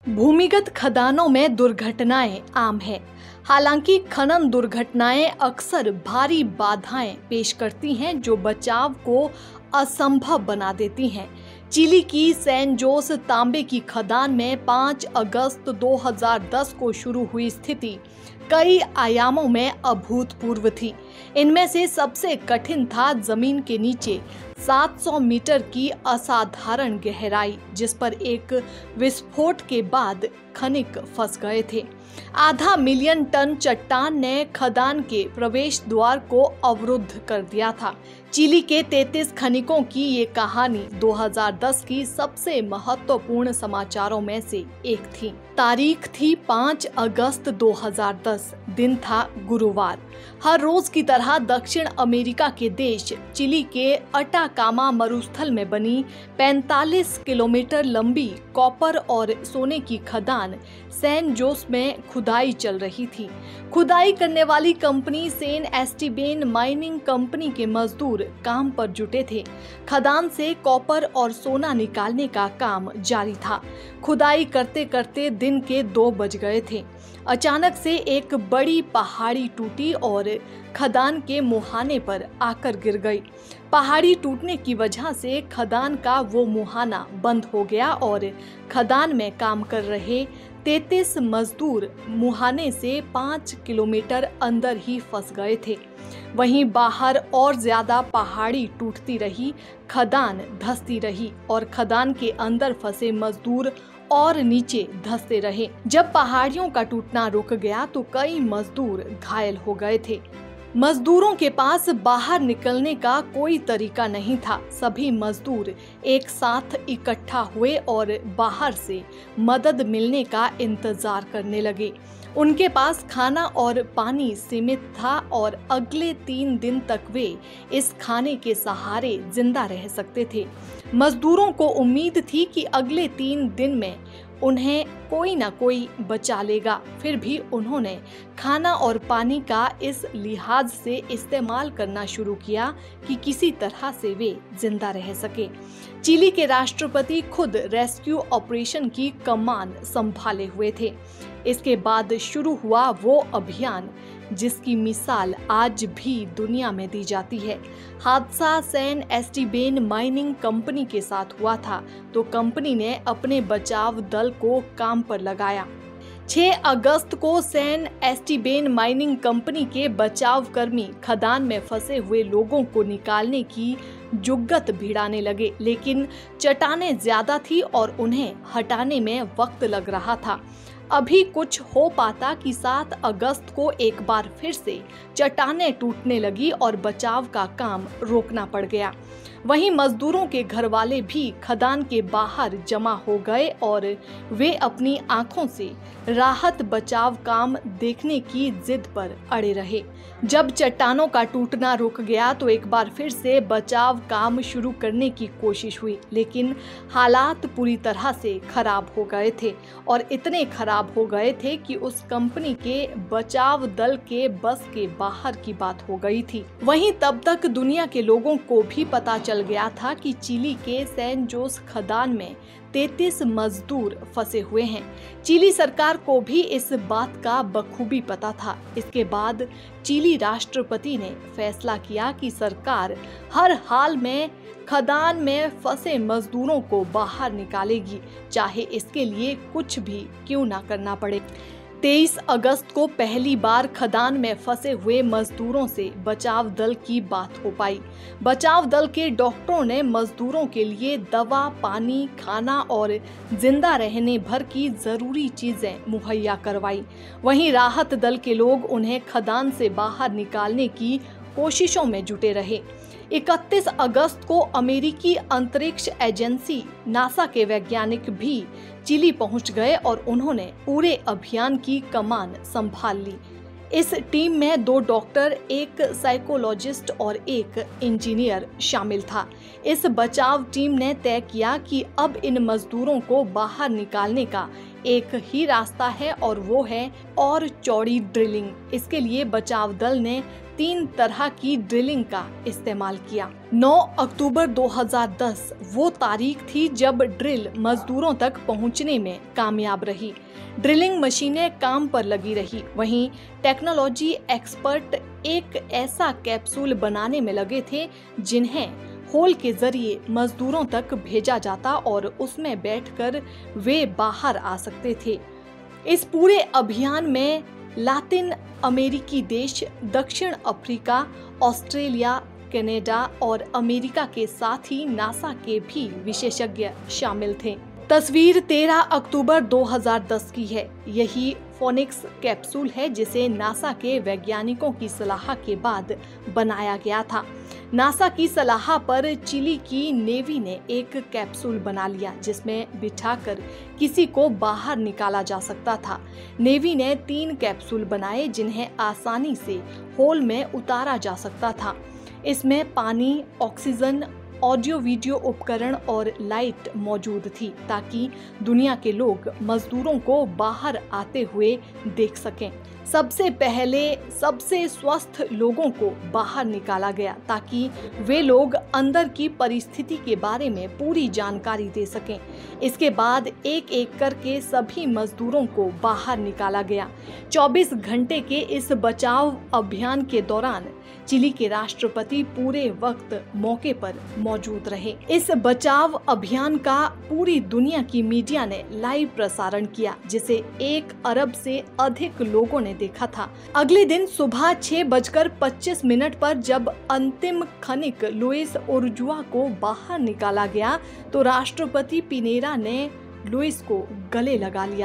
भूमिगत खदानों में दुर्घटनाएं आम है। हालांकि खनन दुर्घटनाएं अक्सर भारी बाधाएं पेश करती हैं जो बचाव को असंभव बना देती हैं। चिली की सैन जोस तांबे की खदान में 5 अगस्त 2010 को शुरू हुई स्थिति कई आयामों में अभूतपूर्व थी। इनमें से सबसे कठिन था जमीन के नीचे 700 मीटर की असाधारण गहराई, जिस पर एक विस्फोट के बाद खनिक फंस गए थे। आधा मिलियन टन चट्टान ने खदान के प्रवेश द्वार को अवरुद्ध कर दिया था। चिली के 33 खनिकों की ये कहानी 2010 की सबसे महत्वपूर्ण समाचारों में से एक थी। तारीख थी 5 अगस्त 2010, दिन था गुरुवार। हर रोज की तरह दक्षिण अमेरिका के देश चिली के अटाकामा मरुस्थल में बनी 45 किलोमीटर लंबी कॉपर और सोने की खदान सैन जोस में खुदाई चल रही थी। खुदाई करने वाली कंपनी सैन एस्टीबेन माइनिंग कंपनी के मजदूर काम पर जुटे थे। खदान से कॉपर और सोना निकालने का काम जारी था। खुदाई करते करते दिन के 2 बज गए थे। अचानक से एक बड़ी पहाड़ी टूटी और खदान के मुहाने पर आकर गिर गई। पहाड़ी टूटने की वजह से खदान का वो मुहाना बंद हो गया और खदान में काम कर रहे 33 मजदूर मुहाने से 5 किलोमीटर अंदर ही फंस गए थे। वहीं बाहर और ज्यादा पहाड़ी टूटती रही, खदान धंसती रही और खदान के अंदर फंसे मजदूर और नीचे धंसते रहे। जब पहाड़ियों का टूटना रुक गया तो कई मजदूर घायल हो गए थे। मजदूरों के पास बाहर निकलने का कोई तरीका नहीं था। सभी मजदूर एक साथ इकट्ठा हुए और बाहर से मदद मिलने का इंतजार करने लगे। उनके पास खाना और पानी सीमित था और अगले 3 दिन तक वे इस खाने के सहारे जिंदा रह सकते थे। मजदूरों को उम्मीद थी कि अगले 3 दिन में उन्हें कोई ना कोई बचा लेगा। फिर भी उन्होंने खाना और पानी का इस लिहाज से इस्तेमाल करना शुरू किया कि किसी तरह से वे जिंदा रह सके। चिली के राष्ट्रपति खुद रेस्क्यू ऑपरेशन की कमान संभाले हुए थे। इसके बाद शुरू हुआ वो अभियान जिसकी मिसाल आज भी दुनिया में दी जाती है। हादसा सैन एस्टीबेन माइनिंग कंपनी के साथ हुआ था तो कंपनी ने अपने बचाव दल को काम पर लगाया। 6 अगस्त को सैन एस्टीबेन माइनिंग कंपनी के बचाव कर्मी खदान में फंसे हुए लोगों को निकालने की जुग्गत भिड़ाने लगे, लेकिन चट्टानें ज्यादा थी और उन्हें हटाने में वक्त लग रहा था। अभी कुछ हो पाता कि 7 अगस्त को एक बार फिर से चट्टानें टूटने लगी और बचाव का काम रोकना पड़ गया। वहीं मजदूरों के घर वाले भी खदान के बाहर जमा हो गए और वे अपनी आंखों से राहत बचाव काम देखने की जिद पर अड़े रहे। जब चट्टानों का टूटना रुक गया तो एक बार फिर से बचाव काम शुरू करने की कोशिश हुई, लेकिन हालात पूरी तरह से खराब हो गए थे और इतने खराब हो गए थे कि उस कंपनी के बचाव दल के बस के बाहर की बात हो गई थी। वहीं तब तक दुनिया के लोगों को भी पता चल गया था कि चिली के सैन जोस खदान में 33 मजदूर फंसे हुए हैं। चिली सरकार को भी इस बात का बखूबी पता था। इसके बाद चिली राष्ट्रपति ने फैसला किया कि सरकार हर हाल में खदान में फंसे मजदूरों को बाहर निकालेगी, चाहे इसके लिए कुछ भी क्यों ना करना पड़े। 23 अगस्त को पहली बार खदान में फंसे हुए मजदूरों से बचाव दल की बात हो पाई। बचाव दल के डॉक्टरों ने मजदूरों के लिए दवा, पानी, खाना और जिंदा रहने भर की जरूरी चीजें मुहैया करवाई। वहीं राहत दल के लोग उन्हें खदान से बाहर निकालने की कोशिशों में जुटे रहे। 31 अगस्त को अमेरिकी अंतरिक्ष एजेंसी नासा के वैज्ञानिक भी चिली पहुंच गए और उन्होंने पूरे अभियान की कमान संभाल ली। इस टीम में 2 डॉक्टर, एक साइकोलॉजिस्ट और एक इंजीनियर शामिल था। इस बचाव टीम ने तय किया कि अब इन मजदूरों को बाहर निकालने का एक ही रास्ता है और वो है और चौड़ी ड्रिलिंग। इसके लिए बचाव दल ने 3 तरह की ड्रिलिंग का इस्तेमाल किया। 9 अक्टूबर 2010 वो तारीख थी जब ड्रिल मजदूरों तक पहुंचने में कामयाब रही। ड्रिलिंग मशीनें काम पर लगी रही। वहीं टेक्नोलॉजी एक्सपर्ट एक ऐसा कैप्सूल बनाने में लगे थे जिन्हें होल के जरिए मजदूरों तक भेजा जाता और उसमें बैठकर वे बाहर आ सकते थे। इस पूरे अभियान में लातिन अमेरिकी देश, दक्षिण अफ्रीका, ऑस्ट्रेलिया, कनाडा और अमेरिका के साथ ही नासा के भी विशेषज्ञ शामिल थे। तस्वीर 13 अक्टूबर 2010 की है। यही फोनिक्स कैप्सूल है जिसे नासा के वैज्ञानिकों की सलाह के बाद बनाया गया था। नासा की सलाह पर चिली की नेवी ने एक कैप्सूल बना लिया जिसमें बिठाकर किसी को बाहर निकाला जा सकता था। नेवी ने 3 कैप्सूल बनाए जिन्हें आसानी से होल में उतारा जा सकता था। इसमें पानी, ऑक्सीजन, ऑडियो वीडियो उपकरण और लाइट मौजूद थी ताकि दुनिया के लोग मजदूरों को बाहर आते हुए देख सकें। सबसे पहले सबसे स्वस्थ लोगों को बाहर निकाला गया ताकि वे लोग अंदर की परिस्थिति के बारे में पूरी जानकारी दे सकें। इसके बाद एक एक करके सभी मजदूरों को बाहर निकाला गया। 24 घंटे के इस बचाव अभियान के दौरान चिली के राष्ट्रपति पूरे वक्त मौके पर मौजूद रहे। इस बचाव अभियान का पूरी दुनिया की मीडिया ने लाइव प्रसारण किया जिसे 1 अरब से अधिक लोगों ने देखा था। अगले दिन सुबह 6:25 पर जब अंतिम खनिक लुइस उर्जुआ को बाहर निकाला गया तो राष्ट्रपति पिनेरा ने लुइस को गले लगा लिया।